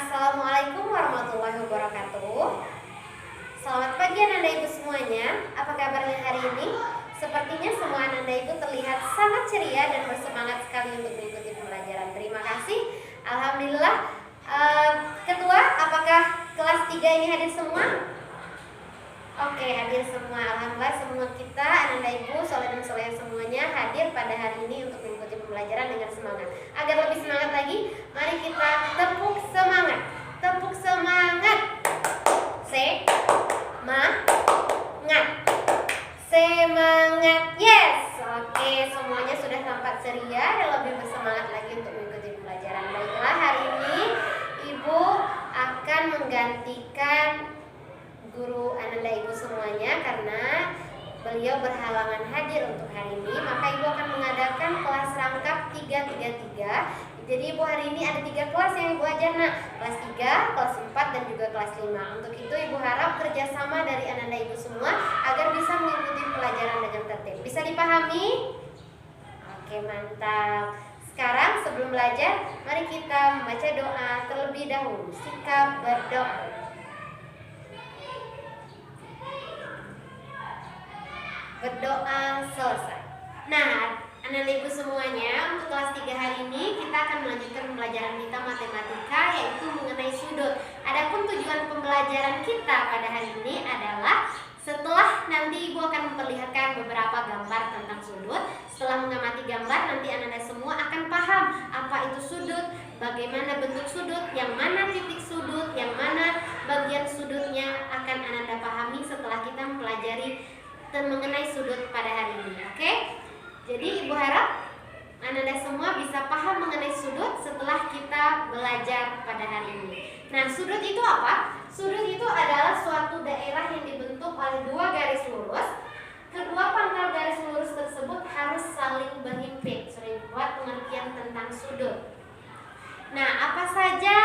Assalamualaikum warahmatullahi wabarakatuh. Selamat pagi anak-anak ibu semuanya. Apa kabarnya hari ini? Sepertinya semua anak-anak ibu terlihat sangat ceria dan bersemangat sekali untuk mengikuti pembelajaran. Terima kasih. Alhamdulillah. Ketua, apakah kelas 3 ini hadir semua? Oke, hadir semua. Alhamdulillah semua kita anak-anak ibu, soleh dan soleh semuanya hadir pada hari ini untuk mengikuti pembelajaran dengan semangat. Agar lebih semangat lagi, mari kita tepuk semangat. Tepuk semangat. Semangat. Semangat. Yes. Oke, semuanya sudah tampak ceria dan lebih bersemangat lagi untuk mengikuti pembelajaran. Baiklah, hari ini Ibu akan menggantikan guru anak-anak ibu semuanya karena beliau berhalangan hadir untuk hari ini, maka ibu akan mengadakan kelas rangkap 333. Jadi ibu hari ini ada 3 kelas yang ibu ajar, kelas 3, kelas 4 dan juga kelas 5. Untuk itu ibu harap kerjasama dari anak-anak ibu semua agar bisa mengikuti pelajaran dengan tertib. Bisa dipahami? Oke, mantap. Sekarang sebelum belajar, mari kita membaca doa terlebih dahulu. Sikap berdoa. Berdoa selesai. Nah, anak-anak ibu semuanya, untuk kelas 3 hari ini kita akan melanjutkan pembelajaran kita matematika, yaitu mengenai sudut. Adapun tujuan pembelajaran kita pada hari ini adalah setelah nanti ibu akan memperlihatkan beberapa gambar tentang sudut. Setelah mengamati gambar, nanti anak-anak semua akan paham apa itu sudut, bagaimana bentuk sudut, yang mana titik sudut, yang mana bagian sudutnya akan anak-anak pahami setelah kita mempelajari mengenai sudut pada hari ini. Oke? Jadi ibu harap anak-anak semua bisa paham mengenai sudut setelah kita belajar pada hari ini. Nah, sudut itu apa? Sudut itu adalah suatu daerah yang dibentuk oleh 2 garis lurus. Kedua pangkal garis lurus tersebut harus saling berhimpit. Sudah buat pengertian tentang sudut. Nah, apa saja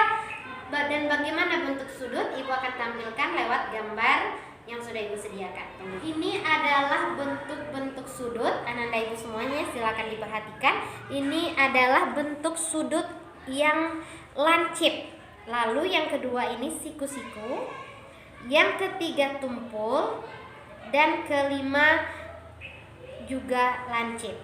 dan bagaimana bentuk sudut ibu akan tampilkan lewat gambar yang sudah ibu sediakan. Ini adalah bentuk-bentuk sudut. Anak-anak ibu semuanya silakan diperhatikan. Ini adalah bentuk sudut yang lancip. Lalu yang kedua ini siku-siku. Yang ketiga tumpul. Dan kelima juga lancip.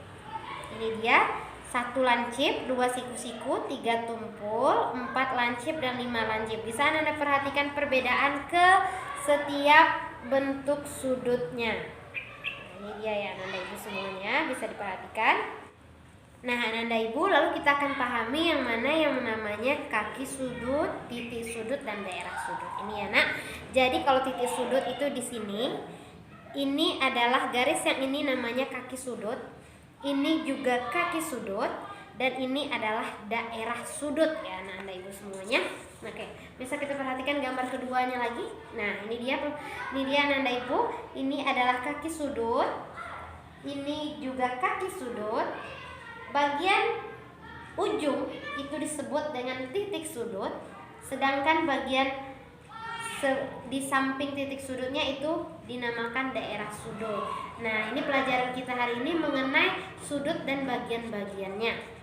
Ini dia, 1 lancip, 2 siku-siku, 3 tumpul, 4 lancip dan 5 lancip. Bisa anak-anak perhatikan perbedaan ke setiap bentuk sudutnya. Ini dia ya anak-anak ibu semuanya, bisa diperhatikan. Nah, anak-anak ibu, lalu kita akan pahami yang mana yang namanya kaki sudut, titik sudut dan daerah sudut. Ini ya nak. Jadi kalau titik sudut itu di sini, ini adalah garis yang ini namanya kaki sudut. Ini juga kaki sudut dan ini adalah daerah sudut ya anak-anak ibu semuanya. Oke, bisa kita perhatikan gambar keduanya lagi. Nah, ini dia anak-anak ibu. Ini adalah kaki sudut. Ini juga kaki sudut. Bagian ujung itu disebut dengan titik sudut. Sedangkan bagian di samping titik sudutnya itu dinamakan daerah sudut. Nah, ini pelajaran kita hari ini mengenai sudut dan bagian-bagiannya.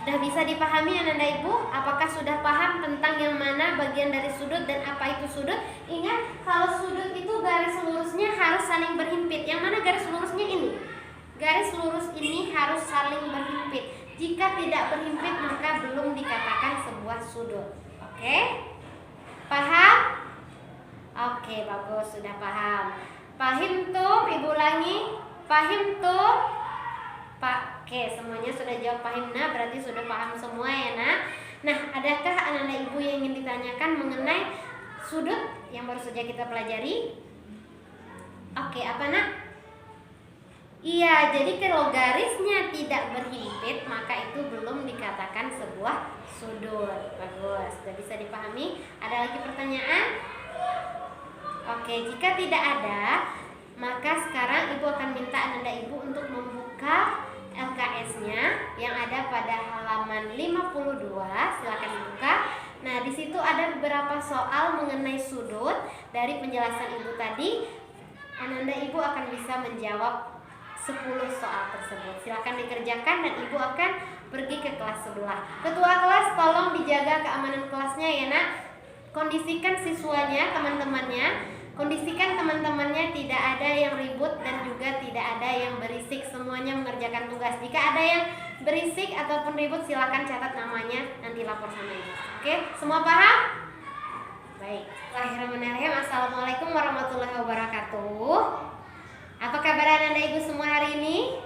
Sudah bisa dipahami anak-anak ibu? Apakah sudah paham tentang yang mana bagian dari sudut dan apa itu sudut? Ingat, kalau sudut itu garis lurusnya harus saling berhimpit. Yang mana garis lurusnya ini? Garis lurus ini harus saling berhimpit. Jika tidak berhimpit maka belum dikatakan sebuah sudut. Oke? Paham? Oke, bagus, sudah paham. Paham tuh? Ibu ulangi. Paham tuh? Oke, semuanya sudah jawab paham. Nah, berarti sudah paham semua ya nak. Nah, adakah anak-anak ibu yang ingin ditanyakan mengenai sudut yang baru saja kita pelajari? Oke, apa nak? Iya, jadi kalau garisnya tidak berhimpit maka itu belum dikatakan sebuah sudut. Bagus, sudah bisa dipahami. Ada lagi pertanyaan? Oke, jika tidak ada, maka sekarang ibu akan minta anak-anak ibu untuk membuka LKS-nya yang ada pada halaman 52. Silakan dibuka. Nah, di situ ada beberapa soal mengenai sudut. Dari penjelasan ibu tadi, anak-anak ibu akan bisa menjawab 10 soal tersebut. Silakan dikerjakan dan ibu akan pergi ke kelas sebelah. Ketua kelas tolong dijaga keamanan kelasnya ya nak. Kondisikan siswanya, teman-temannya, kondisikan teman-temannya tidak ada yang ribut dan juga tidak ada yang berisik, semuanya mengerjakan tugas. Jika ada yang berisik ataupun ribut silakan catat namanya, nanti lapor sama ibu. Oke, semua paham? Baik. Bismillahirrahmanirrahim. Assalamualaikum warahmatullahi wabarakatuh. Apa kabar Anda ibu semua hari ini?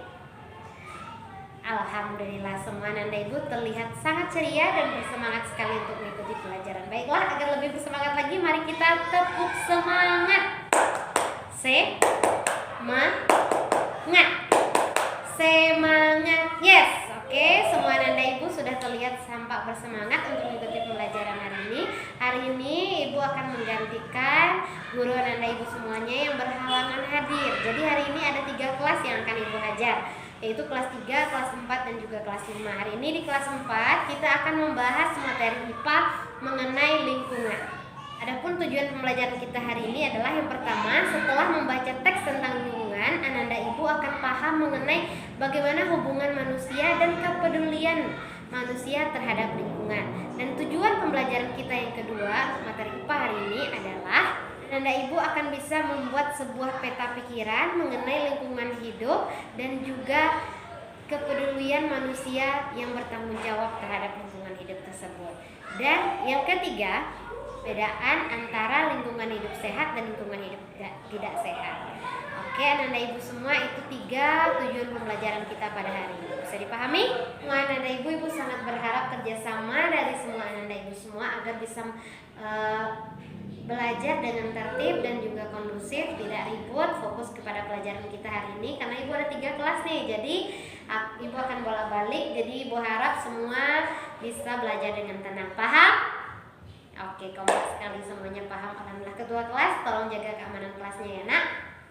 Alhamdulillah semua Anda ibu terlihat sangat ceria dan bersemangat sekali untuk mengikuti pelajaran. Baiklah, agar lebih bersemangat lagi mari kita tepuk semangat. Semangat. Yes. Oke, semua Anda ibu sudah terlihat tampak bersemangat untuk mengikuti pembelajaran hari ini. Hari ini ibu akan menggantikan guru Anda ibu semuanya yang berhalangan hadir. Jadi hari ini ada 3 kelas yang akan ibu ajar, yaitu kelas 3, kelas 4, dan juga kelas 5. Hari ini di kelas 4 kita akan membahas materi IPA mengenai lingkungan. Adapun tujuan pembelajaran kita hari ini adalah yang pertama, setelah membaca teks tentang lingkungan, Ananda ibu akan paham mengenai bagaimana hubungan manusia dan kepedulian manusia terhadap lingkungan. Dan tujuan pembelajaran kita yang kedua, materi IPA hari ini adalah Ananda ibu akan bisa membuat sebuah peta pikiran mengenai lingkungan hidup dan juga kepedulian manusia yang bertanggung jawab terhadap lingkungan hidup tersebut. Dan yang ketiga, perbedaan antara lingkungan hidup sehat dan lingkungan hidup tidak sehat. Oke, Ananda ibu semua, itu 3 tujuan pembelajaran kita pada hari ini. Bisa dipahami? Semua Ananda ibu sangat berharap kerjasama dari semua Ananda ibu semua agar bisa belajar dengan tertib dan juga kondusif, tidak ribut, fokus kepada pelajaran kita hari ini. Karena ibu ada 3 kelas nih, jadi ibu akan bolak-balik. Jadi ibu harap semua bisa belajar dengan tenang. Paham? Oke, kompak sekali semuanya paham. Alhamdulillah. Ketua kelas tolong jaga keamanan kelasnya ya nak.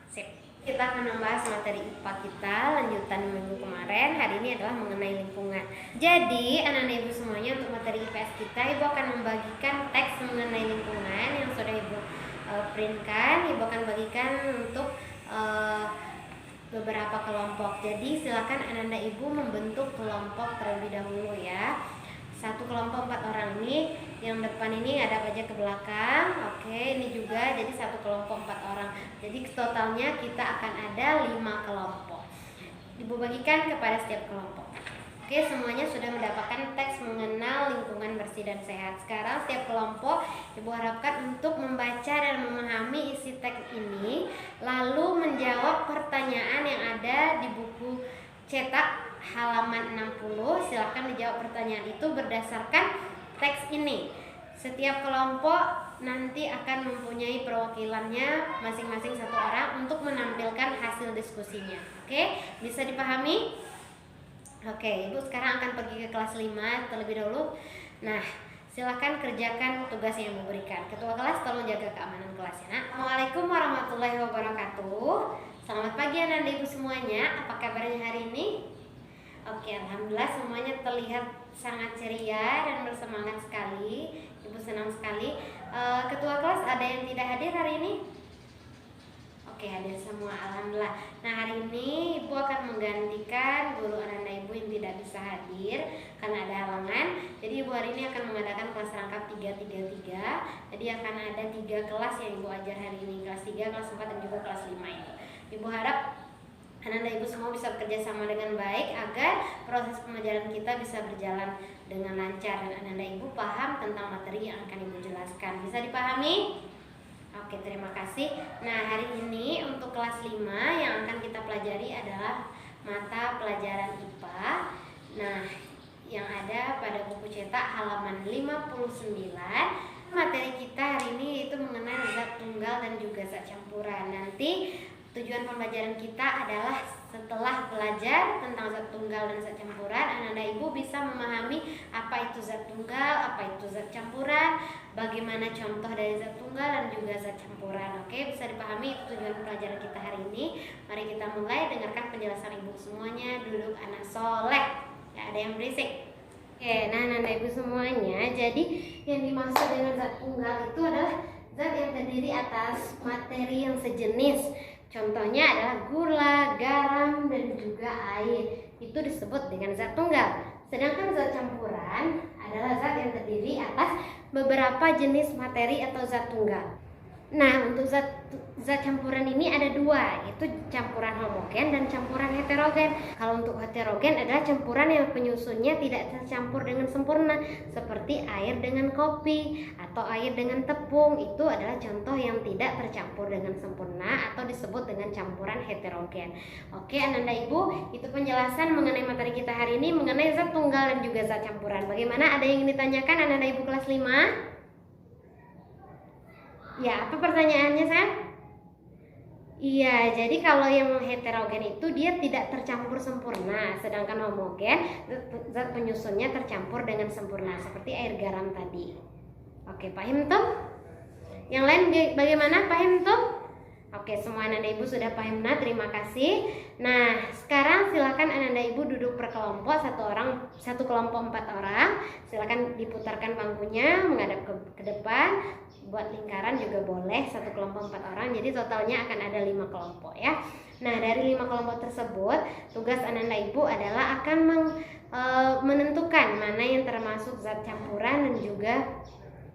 Sip. Kita akan membahas materi IPA kita lanjutan minggu kemarin. Hari ini adalah mengenai lingkungan. Jadi anak-anak ibu semuanya, untuk materi IPS kita, ibu akan membagikan teks mengenai lingkungan yang sudah ibu printkan. Ibu akan bagikan untuk beberapa kelompok. Jadi silakan anak-anak ibu membentuk kelompok terlebih dahulu ya. 1 kelompok 4 orang ini, yang depan ini ada aja ke belakang. Oke, ini juga, jadi 1 kelompok 4 orang. Jadi totalnya kita akan ada 5 kelompok. Ibu bagikan kepada setiap kelompok. Oke, semuanya sudah mendapatkan teks mengenal lingkungan bersih dan sehat. Sekarang setiap kelompok ibu harapkan untuk membaca dan memahami isi teks ini, lalu menjawab pertanyaan yang ada di buku cetak halaman 60. Silakan dijawab pertanyaan itu berdasarkan teks ini. Setiap kelompok nanti akan mempunyai perwakilannya masing-masing 1 orang untuk menampilkan hasil diskusinya. Oke, bisa dipahami? Oke, ibu sekarang akan pergi ke kelas 5 terlebih dahulu. Nah, silakan kerjakan tugas yang ibu berikan. Ketua kelas tolong jaga keamanan kelas ya nak. Assalamualaikum warahmatullahi wabarakatuh. Selamat pagi anak-anak ibu semuanya. Apa kabarnya hari ini? Oke, alhamdulillah semuanya terlihat sangat ceria dan bersemangat sekali. Ibu senang sekali. Ketua kelas ada yang tidak hadir hari ini? Oke, hadir semua, alhamdulillah. Nah, hari ini ibu akan menggantikan guru anak-anak ibu yang tidak bisa hadir karena ada halangan. Jadi ibu hari ini akan mengadakan kelas rangkap 333. Jadi akan ada 3 kelas yang ibu ajar hari ini, kelas 3, kelas 4, dan juga kelas 5 itu. Ibu harap anak-anak ibu semua bisa bekerja sama dengan baik agar proses pembelajaran kita bisa berjalan dengan lancar dan anak-anak ibu paham tentang materi yang akan ibu jelaskan. Bisa dipahami? Oke, terima kasih. Nah, hari ini untuk kelas 5 yang akan kita pelajari adalah mata pelajaran IPA. Nah, yang ada pada buku cetak halaman 59. Materi kita hari ini itu mengenai zat tunggal dan juga zat campuran. Nanti tujuan pembelajaran kita adalah setelah belajar tentang zat tunggal dan zat campuran, anak-anak ibu bisa memahami apa itu zat tunggal, apa itu zat campuran, bagaimana contoh dari zat tunggal dan juga zat campuran. Oke, bisa dipahami itu tujuan pembelajaran kita hari ini. Mari kita mulai, dengarkan penjelasan ibu semuanya. Duduk anak soleh, gak ada yang berisik. Oke, nah anak-anak ibu semuanya, jadi yang dimaksud dengan zat tunggal itu adalah zat yang terdiri atas materi yang sejenis. Contohnya adalah gula, garam, dan juga air. Itu disebut dengan zat tunggal. Sedangkan zat campuran adalah zat yang terdiri atas beberapa jenis materi atau zat tunggal. Nah, untuk zat campuran ini ada dua, yaitu campuran homogen dan campuran heterogen. Kalau untuk heterogen adalah campuran yang penyusunnya tidak tercampur dengan sempurna, seperti air dengan kopi atau air dengan tepung. Itu adalah contoh yang tidak tercampur dengan sempurna atau disebut dengan campuran heterogen. Oke, Ananda Ibu, itu penjelasan mengenai materi kita hari ini mengenai zat tunggal dan juga zat campuran. Bagaimana, ada yang ingin ditanyakan Ananda Ibu kelas 5? Ya, apa pertanyaannya, San? Iya, jadi kalau yang heterogen itu dia tidak tercampur sempurna, sedangkan homogen zat penyusunnya tercampur dengan sempurna, seperti air garam tadi. Oke, paham tuh? Yang lain bagaimana, paham tuh? Oke, semua Ananda Ibu sudah paham. Nah, terima kasih. Nah, sekarang silakan Ananda Ibu duduk per kelompok, satu kelompok 4 orang. Silakan diputarkan bangkunya menghadap ke depan. Buat lingkaran juga boleh, satu kelompok 4 orang. Jadi totalnya akan ada 5 kelompok ya. Nah, dari 5 kelompok tersebut, tugas Ananda Ibu adalah akan menentukan mana yang termasuk zat campuran dan juga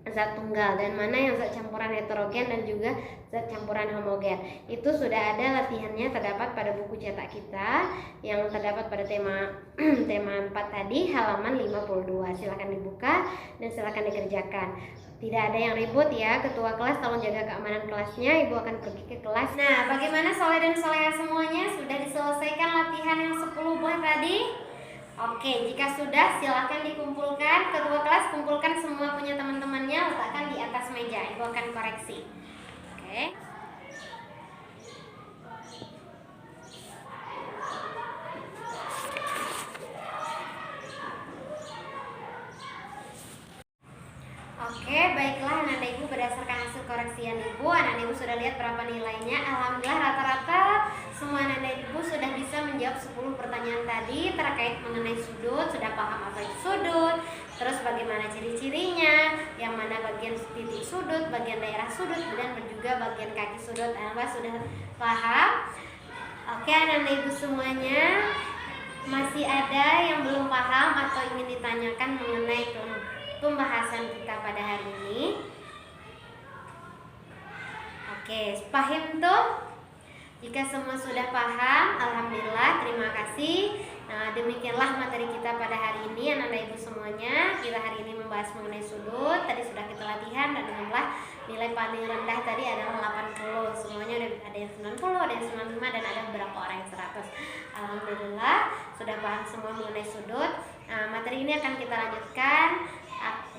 zat tunggal, dan mana yang zat campuran heterogen dan juga zat campuran homogen. Itu sudah ada latihannya, terdapat pada buku cetak kita yang terdapat pada tema 4 tadi, halaman 52. Silakan dibuka dan silakan dikerjakan. Tidak ada yang ribut ya, ketua kelas tolong jaga keamanan kelasnya. Ibu akan pergi ke kelas. Nah, bagaimana soleh dan soleha semuanya? Sudah diselesaikan latihan yang 10 buah tadi? Oke, jika sudah silakan dikumpulkan. Ketua kelas kumpulkan semua punya teman-temannya, letakkan di atas meja. Ibu akan koreksi. Oke. Oke, baiklah Ananda Ibu, berdasarkan hasil koreksian Ibu, Ananda Ibu sudah lihat berapa nilainya. Alhamdulillah rata-rata semua Ananda Ibu sudah bisa menjawab 10 pertanyaan tadi terkait mengenai sudut. Sudah paham apa itu sudut, terus bagaimana ciri-cirinya, yang mana bagian titik sudut, bagian daerah sudut, dan juga bagian kaki sudut. Ananda sudah paham? Oke, Ananda Ibu semuanya, masih ada yang belum paham atau ingin ditanyakan mengenai pembahasan kita pada hari ini? Oke, paham tuh? Jika semua sudah paham, alhamdulillah, terima kasih. Nah, demikianlah materi kita pada hari ini, Ananda Ibu semuanya. Kita hari ini membahas mengenai sudut. Tadi sudah kita latihan dan alhamdulillah nilai paling rendah tadi adalah 80. Semuanya ada yang 90, ada yang 95, dan ada beberapa orang yang 100. Alhamdulillah sudah paham semua mengenai sudut. Nah, materi ini akan kita lanjutkan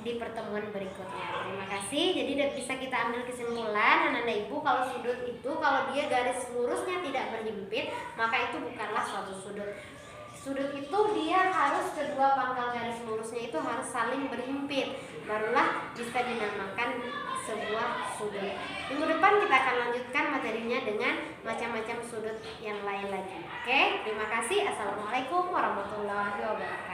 di pertemuan berikutnya. Terima kasih. Jadi bisa kita ambil kesimpulan Ananda Ibu, kalau sudut itu kalau dia garis lurusnya tidak berhimpit, maka itu bukanlah suatu sudut. Sudut itu dia harus kedua pangkal garis lurusnya itu harus saling berhimpit, barulah bisa dinamakan sebuah sudut. Minggu depan kita akan lanjutkan materinya dengan macam-macam sudut yang lain lagi. Oke, terima kasih. Assalamualaikum warahmatullahi wabarakatuh.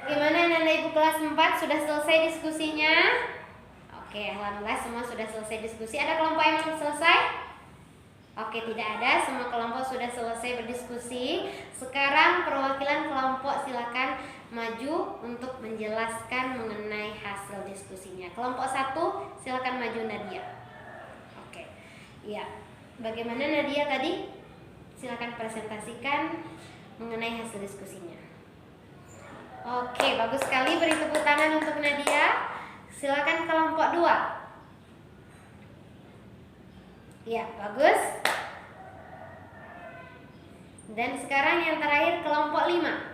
Gimana Ananda Ibu kelas 4, sudah selesai diskusinya? Oke, alhamdulillah semua sudah selesai diskusi. Ada kelompok yang belum selesai? Oke, tidak ada. Semua kelompok sudah selesai berdiskusi. Sekarang perwakilan kelompok silakan maju untuk menjelaskan mengenai hasil diskusinya. Kelompok 1 silakan maju, Nadia. Oke. Iya. Bagaimana Nadia tadi? Silakan presentasikan mengenai hasil diskusinya. Oke, bagus sekali. Beri tepuk tangan untuk Nadia. Silakan kelompok 2. Ya, bagus. Dan sekarang yang terakhir kelompok 5.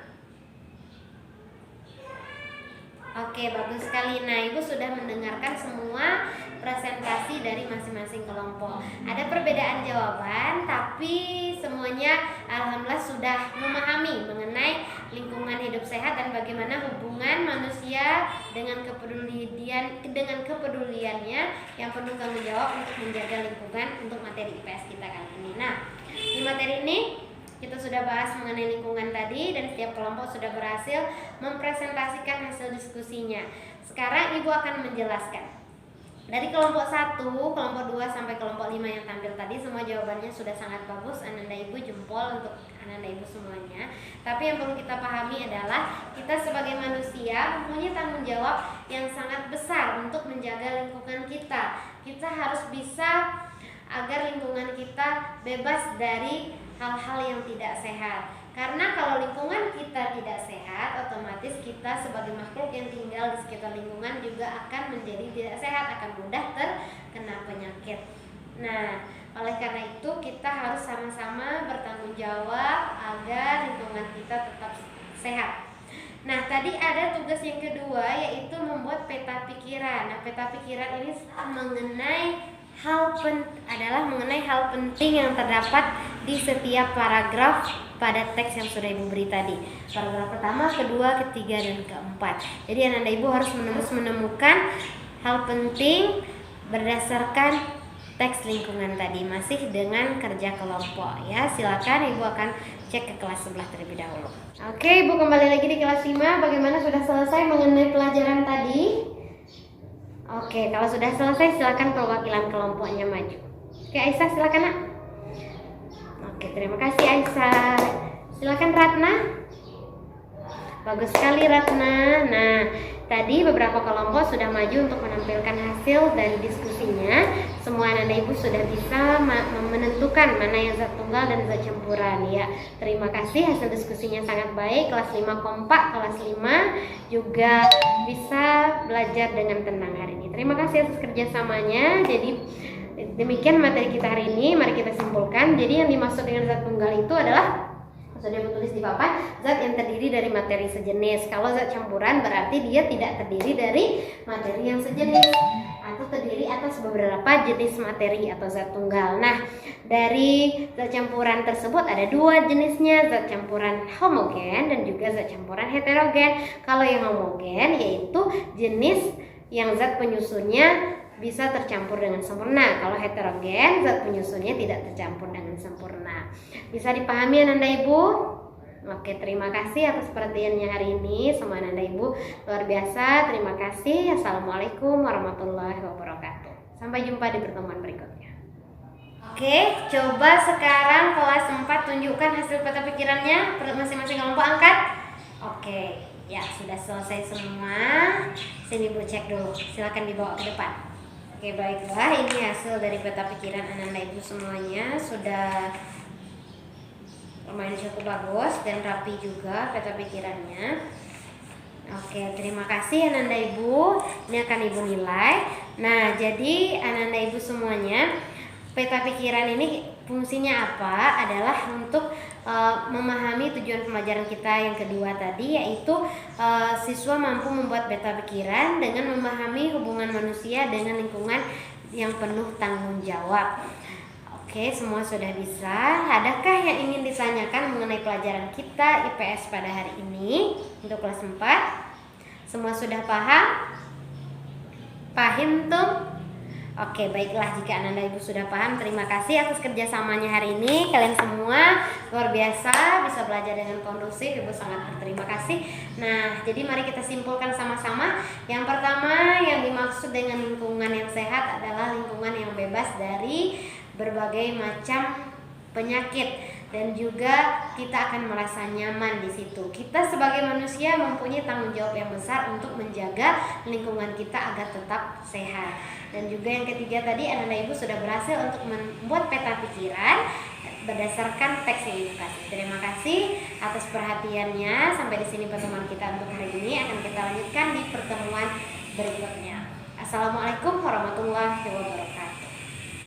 Oke, bagus sekali. Nah, Ibu sudah mendengarkan semua presentasi dari masing-masing kelompok. Ada perbedaan jawaban, tapi semuanya alhamdulillah sudah memahami mengenai lingkungan hidup sehat dan bagaimana hubungan manusia dengan kepeduliannya yang penuh tanggung jawab untuk menjaga lingkungan untuk materi IPS kita kali ini. Nah, di materi ini kita sudah bahas mengenai lingkungan tadi dan setiap kelompok sudah berhasil mempresentasikan hasil diskusinya. Sekarang Ibu akan menjelaskan. Dari kelompok 1, kelompok 2 sampai kelompok 5 yang tampil tadi, semua jawabannya sudah sangat bagus. Ananda Ibu jempol untuk Ananda Ibu semuanya. Tapi yang perlu kita pahami adalah kita sebagai manusia mempunyai tanggung jawab yang sangat besar untuk menjaga lingkungan kita. Kita harus bisa agar lingkungan kita bebas dari hal-hal yang tidak sehat. Karena kalau lingkungan kita tidak sehat, otomatis kita sebagai makhluk yang tinggal di sekitar lingkungan juga akan menjadi tidak sehat, akan mudah terkena penyakit. Nah, oleh karena itu kita harus sama-sama bertanggung jawab agar lingkungan kita tetap sehat. Nah, tadi ada tugas yang kedua, yaitu membuat peta pikiran. Nah, peta pikiran ini mengenai mengenai hal penting yang terdapat di setiap paragraf pada teks yang sudah Ibu beri tadi. Paragraf pertama, kedua, ketiga, dan keempat. Jadi Ananda Ibu harus menemukan hal penting berdasarkan teks lingkungan tadi, masih dengan kerja kelompok ya. Silakan Ibu akan cek ke kelas sebelah terlebih dahulu. Oke, Ibu kembali lagi di kelas 5. Bagaimana, sudah selesai mengenai pelajaran tadi? Oke, kalau sudah selesai silakan perwakilan kelompoknya maju. Oke, Aisyah silakan, Nak. Oke, terima kasih Aisyah. Silakan Ratna. Bagus sekali Ratna. Nah, tadi beberapa kelompok sudah maju untuk menampilkan hasil dari diskusinya. Semua Ananda Ibu sudah bisa menentukan mana yang zat tunggal dan zat campuran ya. Terima kasih, hasil diskusinya sangat baik. Kelas 5 kompak, kelas 5 juga bisa belajar dengan tenang hari ini. Terima kasih atas kerjasamanya. Jadi demikian materi kita hari ini. Mari kita simpulkan. Jadi yang dimaksud dengan zat tunggal itu adalah, sudah Ibu tulis di papan, zat yang terdiri dari materi sejenis. Kalau zat campuran berarti dia tidak terdiri dari materi yang sejenis, atau terdiri atas beberapa jenis materi atau zat tunggal. Nah, dari zat campuran tersebut ada dua jenisnya, zat campuran homogen dan juga zat campuran heterogen. Kalau yang homogen yaitu jenis yang zat penyusunnya bisa tercampur dengan sempurna. Kalau heterogen, zat penyusunnya tidak tercampur dengan sempurna. Bisa dipahami Ananda Ibu? Oke, terima kasih atas perhatiannya hari ini. Semua Ananda Ibu luar biasa. Terima kasih. Assalamualaikum warahmatullahi wabarakatuh. Sampai jumpa di pertemuan berikutnya. Oke, coba sekarang kelas 4 tunjukkan hasil peta pikirannya. Masing-masing kelompok angkat. Oke, ya sudah selesai semua. Sini Bu cek dulu. Silakan dibawa ke depan. Oke, baiklah, ini hasil dari peta pikiran Ananda Ibu semuanya. Sudah lumayan cukup bagus dan rapi juga peta pikirannya. Oke, terima kasih Ananda Ibu. Ini akan Ibu nilai. Nah, jadi Ananda Ibu semuanya, peta pikiran ini fungsinya apa? Adalah untuk memahami tujuan pembelajaran kita yang kedua tadi, yaitu siswa mampu membuat peta pikiran dengan memahami hubungan manusia dengan lingkungan yang penuh tanggung jawab. Oke, semua sudah bisa. Adakah yang ingin ditanyakan mengenai pelajaran kita IPS pada hari ini untuk kelas 4? Semua sudah paham? Paham tuh? Oke, baiklah, jika Ananda Ibu sudah paham, terima kasih atas kerjasamanya hari ini. Kalian semua luar biasa, bisa belajar dengan kondusif. Ibu sangat berterima kasih. Nah, jadi mari kita simpulkan sama-sama. Yang pertama, yang dimaksud dengan lingkungan yang sehat adalah lingkungan yang bebas dari berbagai macam penyakit, dan juga kita akan merasa nyaman di situ. Kita sebagai manusia mempunyai tanggung jawab yang besar untuk menjaga lingkungan kita agar tetap sehat. Dan juga yang ketiga tadi, Ananda Ibu sudah berhasil untuk membuat peta pikiran berdasarkan teks yang Ibu kasih. Terima kasih atas perhatiannya. Sampai di sini pertemuan kita untuk hari ini. Akan kita lanjutkan di pertemuan berikutnya. Assalamualaikum warahmatullahi wabarakatuh.